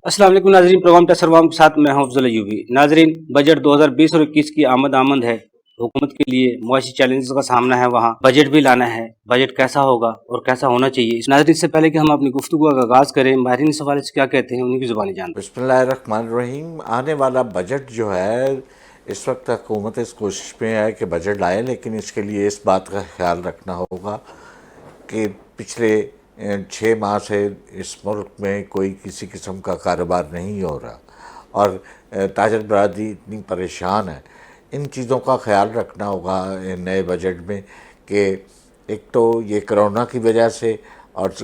अस्सलाम वालेकुम नाजरीन, प्रोग्राम टसरवाम के साथ मैं हूं अफजल अयूबी। नाजरीन, बजट 2020 और 21 की आमद है। हुकूमत के लिए मुआशी चैलेंजेस का सामना है, वहाँ बजट भी लाना है। बजट कैसा होगा और कैसा होना चाहिए, नाजरीन से पहले कि हम अपनी गुफ्तगू का आगाज़ करें, माहिरीन इस हवाले से क्या कहते हैं उन्हीं की ज़ुबानी जानते हैं। बिस्मिल्लाहिर्रहमानिर्रहीम। आने वाला बजट जो है, इस वक्त हुकूमत इस कोशिश में है कि बजट लाए, लेकिन इसके लिए इस बात का ख्याल रखना होगा कि पिछले 6 माह से इस मुल्क में कोई किसी किस्म का कारोबार नहीं हो रहा और ताजर बरादरी इतनी परेशान है। इन चीज़ों का ख्याल रखना होगा नए बजट में कि एक तो ये कोरोना की वजह से और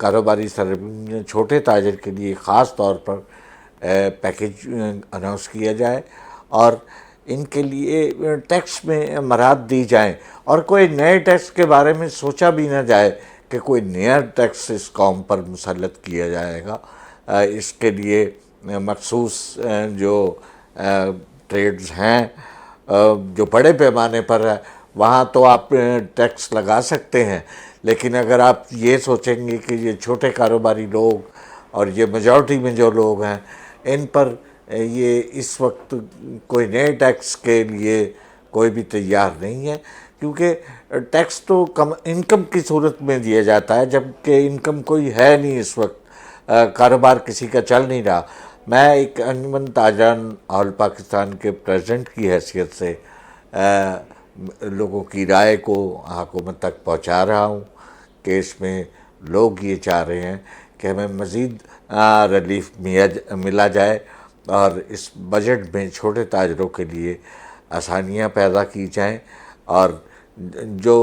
कारोबारी सरगर्मी छोटे ताजर के लिए ख़ास तौर पर पैकेज अनाउंस किया जाए और इनके लिए टैक्स में मराहत दी जाए और कोई नए टैक्स के बारे में सोचा भी ना जाए कि कोई नया टैक्स इस कौम पर मुसल्लत किया जाएगा। इसके लिए मखसूस जो ट्रेड्स हैं जो बड़े पैमाने पर है, वहाँ तो आप टैक्स लगा सकते हैं, लेकिन अगर आप ये सोचेंगे कि ये छोटे कारोबारी लोग और ये मेजॉरिटी में जो लोग हैं, इन पर ये इस वक्त कोई नए टैक्स के लिए कोई भी तैयार नहीं है, क्योंकि टैक्स तो कम इनकम की सूरत में दिया जाता है, जबकि इनकम कोई है नहीं इस वक्त। कारोबार किसी का चल नहीं रहा। मैं एक अंजुमन ताजरान ऑल पाकिस्तान के प्रेसिडेंट की हैसियत से लोगों की राय को हुकूमत तक पहुंचा रहा हूं कि इसमें लोग ये चाह रहे हैं कि हमें मज़ीद रिलीफ मिला जाए और इस बजट में छोटे ताजरों के लिए आसानियां पैदा की जाएं और जो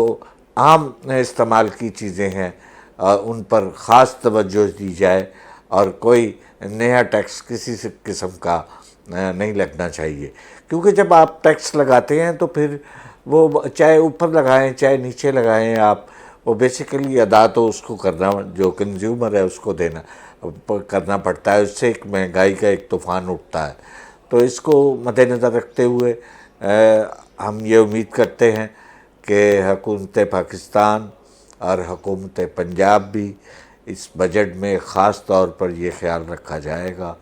आम इस्तेमाल की चीज़ें हैं उन पर ख़ास तवज्जो दी जाए और कोई नया टैक्स किसी किस्म का नहीं लगना चाहिए, क्योंकि जब आप टैक्स लगाते हैं तो फिर वो चाहे ऊपर लगाएं चाहे नीचे लगाएं, आप वो बेसिकली अदा तो उसको करना, जो कंज्यूमर है उसको देना करना पड़ता है। उससे एक महंगाई का एक तूफ़ान उठता है। तो इसको मद्देनज़र रखते हुए हम ये उम्मीद करते हैं कि हुकूमत पाकिस्तान और हुकूमत पंजाब भी इस बजट में ख़ास तौर पर ये ख्याल रखा जाएगा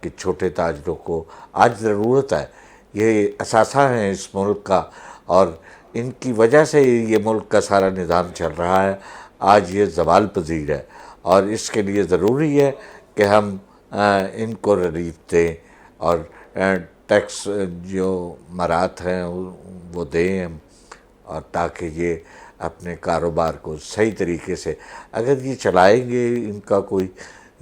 कि छोटे ताजरों को आज ज़रूरत है। ये असासा है इस मुल्क का और इनकी वजह से ये मुल्क का सारा निज़ाम चल रहा है। आज ये ज़वाल पज़ीर है और इसके लिए ज़रूरी है कि हम इनको रिलीफ दें और टैक्स जो मराहत हैं वो दें हम, और ताकि ये अपने कारोबार को सही तरीके से अगर ये चलाएंगे, इनका कोई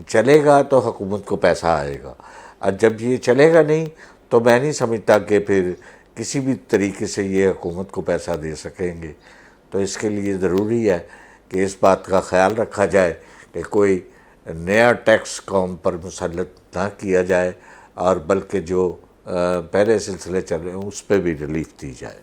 चलेगा तो हुकूमत को पैसा आएगा, और जब ये चलेगा नहीं तो मैं नहीं समझता कि फिर किसी भी तरीके से ये हुकूमत को पैसा दे सकेंगे। तो इसके लिए ज़रूरी है कि इस बात का ख्याल रखा जाए कि कोई नया टैक्स कौम पर मुसल्लत ना किया जाए और बल्कि जो पहले सिलसिले चल रहे हैं उस पर भी रिलीफ दी जाए।